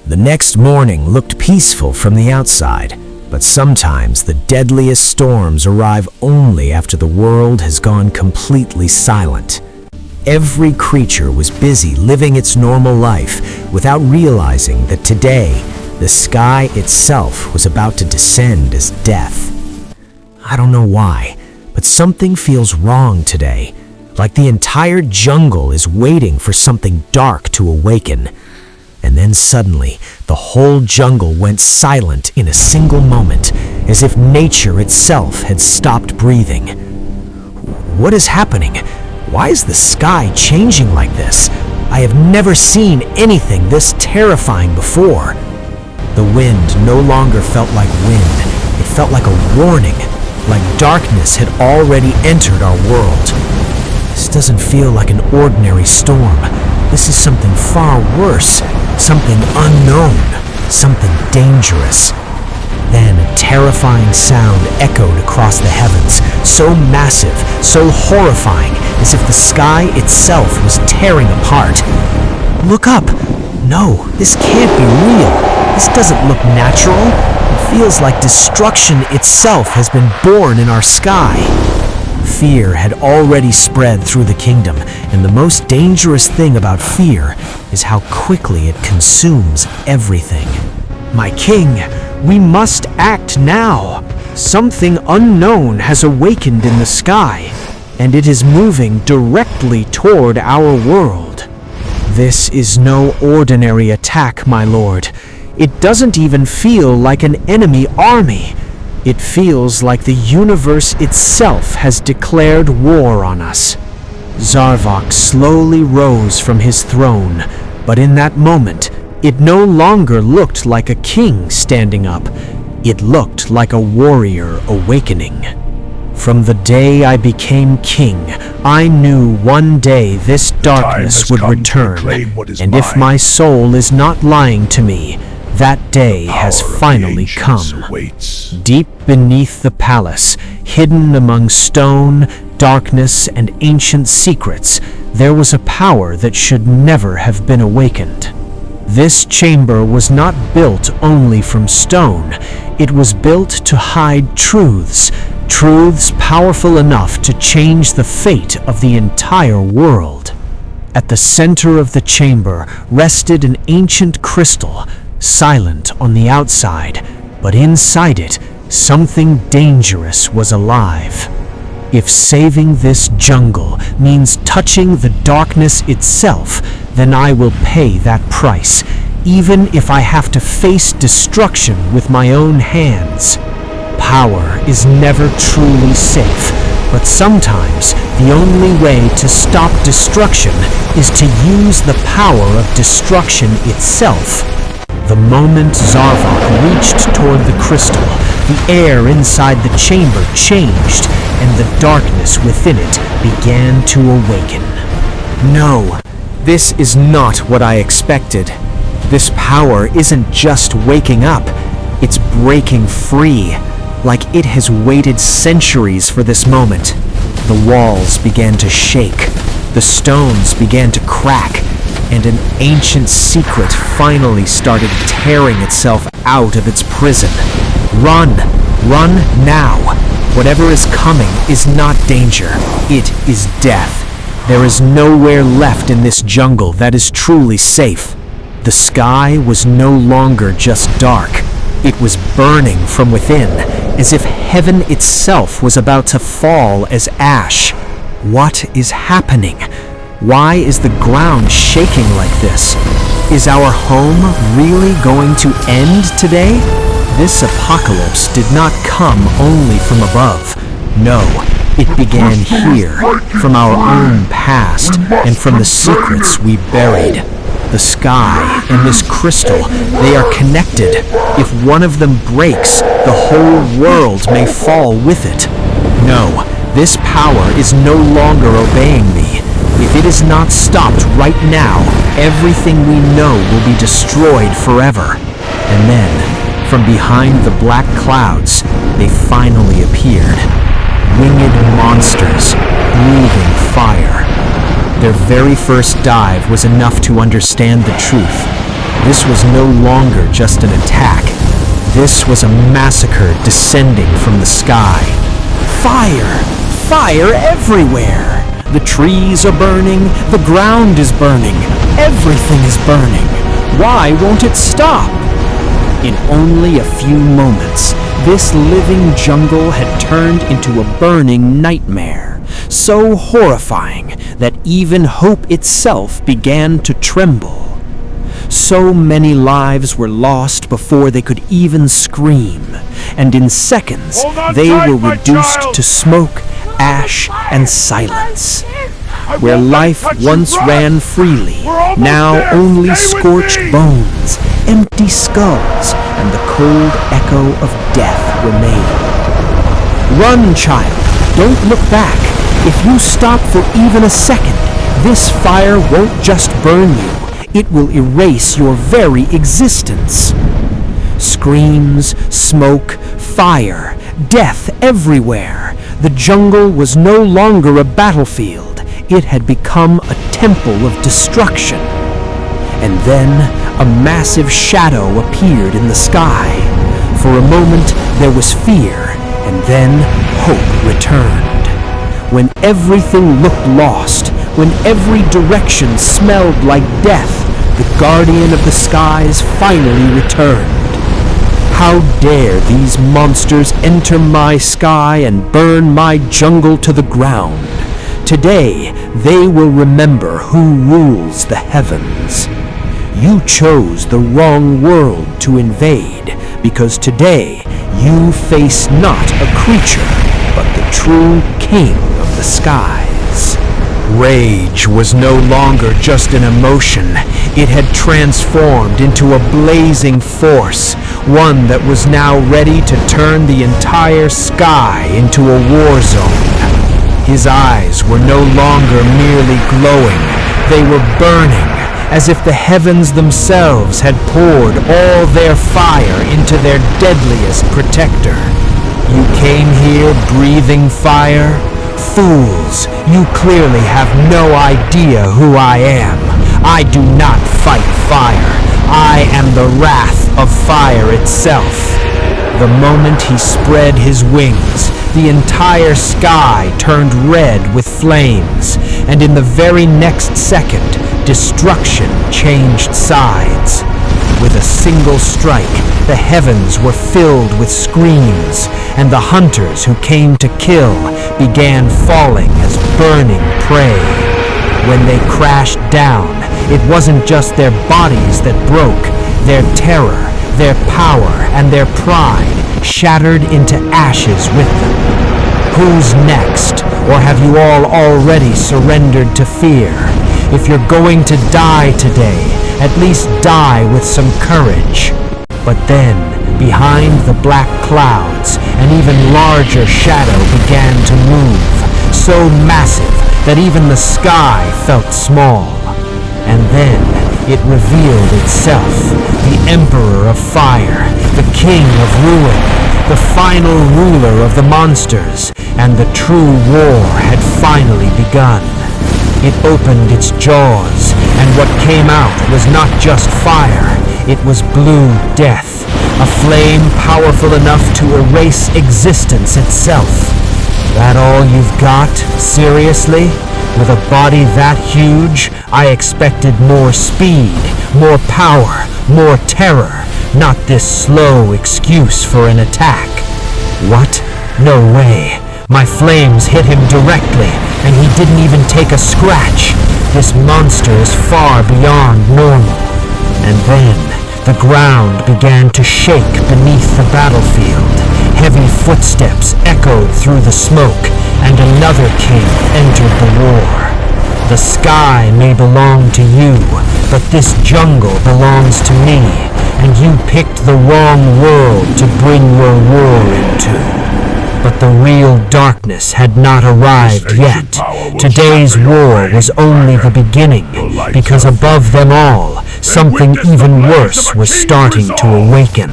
The next morning looked peaceful from the outside, but sometimes the deadliest storms arrive only after the world has gone completely silent. Every creature was busy living its normal life without realizing that today, the sky itself was about to descend as death. I don't know why, but something feels wrong today, like the entire jungle is waiting for something dark to awaken. And then suddenly, the whole jungle went silent in a single moment, as if nature itself had stopped breathing. What is happening? Why is the sky changing like this? I have never seen anything this terrifying before. The wind no longer felt like wind. It felt like a warning, like darkness had already entered our world. This doesn't feel like an ordinary storm. This is something far worse, something unknown, something dangerous. Then a terrifying sound echoed across the heavens, so massive, so horrifying, as if the sky itself was tearing apart. Look up! No, this can't be real. This doesn't look natural. It feels like destruction itself has been born in our sky. Fear had already spread through the kingdom, and the most dangerous thing about fear is how quickly it consumes everything. My king, we must act now. Something unknown has awakened in the sky, and it is moving directly toward our world. This is no ordinary attack, my lord. It doesn't even feel like an enemy army. It feels like the universe itself has declared war on us. Zarvok slowly rose from his throne, but in that moment, it no longer looked like a king standing up. It looked like a warrior awakening. From the day I became king, I knew one day this darkness would return, and if my soul is not lying to me, that day has finally come. Deep beneath the palace, hidden among stone, darkness, and ancient secrets, there was a power that should never have been awakened. This chamber was not built only from stone. It was built to hide truths powerful enough to change the fate of the entire world. At the center of the chamber rested an ancient crystal, silent on the outside, but inside it, something dangerous was alive. If saving this jungle means touching the darkness itself, then I will pay that price, even if I have to face destruction with my own hands. Power is never truly safe, but sometimes the only way to stop destruction is to use the power of destruction itself. The moment Zarvok reached toward the crystal, the air inside the chamber changed, and the darkness within it began to awaken. No, this is not what I expected. This power isn't just waking up, it's breaking free, like it has waited centuries for this moment. The walls began to shake, the stones began to crack, and an ancient secret finally started tearing itself out of its prison. Run! Run now! Whatever is coming is not danger. It is death. There is nowhere left in this jungle that is truly safe. The sky was no longer just dark. It was burning from within, as if heaven itself was about to fall as ash. What is happening? Why is the ground shaking like this? Is our home really going to end today? This apocalypse did not come only from above. No, it began here, from our own past, and from the secrets we buried. The sky and this crystal, they are connected. If one of them breaks, the whole world may fall with it. No, this power is no longer obeying me. If it is not stopped right now, everything we know will be destroyed forever. And then, from behind the black clouds, they finally appeared. Winged monsters, breathing fire. Their very first dive was enough to understand the truth. This was no longer just an attack. This was a massacre descending from the sky. Fire! Fire everywhere! The trees are burning, the ground is burning, everything is burning. Why won't it stop? In only a few moments, this living jungle had turned into a burning nightmare, so horrifying that even hope itself began to tremble. So many lives were lost before they could even scream, and in seconds they were reduced to smoke, ash, and silence. Where life once ran freely, now only scorched bones, empty skulls, and the cold echo of death remain. Run, child! Don't look back! If you stop for even a second, this fire won't just burn you. It will erase your very existence. Screams, smoke, fire, death everywhere. The jungle was no longer a battlefield. It had become a temple of destruction. And then a massive shadow appeared in the sky. For a moment there was fear, and then hope returned. When everything looked lost, when every direction smelled like death, the guardian of the skies finally returned. How dare these monsters enter my sky and burn my jungle to the ground? Today, they will remember who rules the heavens. You chose the wrong world to invade, because today you face not a creature, but the true king of the skies. Rage was no longer just an emotion. It had transformed into a blazing force, one that was now ready to turn the entire sky into a war zone. His eyes were no longer merely glowing. They were burning, as if the heavens themselves had poured all their fire into their deadliest protector. You came here breathing fire? Fools, you clearly have no idea who I am. I do not fight fire. I am the wrath of fire itself. The moment he spread his wings, the entire sky turned red with flames, and in the very next second, destruction changed sides. With a single strike, the heavens were filled with screams, and the hunters who came to kill began falling as burning prey. When they crashed down, it wasn't just their bodies that broke. Their terror, their power, and their pride shattered into ashes with them. Who's next? Or have you all already surrendered to fear? If you're going to die today, at least die with some courage. But then, behind the black clouds, an even larger shadow began to move, so massive that even the sky felt small. And then it revealed itself, the Emperor of Fire, the King of Ruin, the final ruler of the monsters, and the true war had finally begun. It opened its jaws, and what came out was not just fire, it was blue death, a flame powerful enough to erase existence itself. That all you've got? Seriously? With a body that huge, I expected more speed, more power, more terror, not this slow excuse for an attack. What? No way. My flames hit him directly, and he didn't even take a scratch. This monster is far beyond normal. And then, the ground began to shake beneath the battlefield. Heavy footsteps echoed through the smoke, and another king entered the war. The sky may belong to you, but this jungle belongs to me, and you picked the wrong world to bring your war into. But the real darkness had not arrived yet. Today's war was only the beginning, because above them all, something even worse was starting to awaken.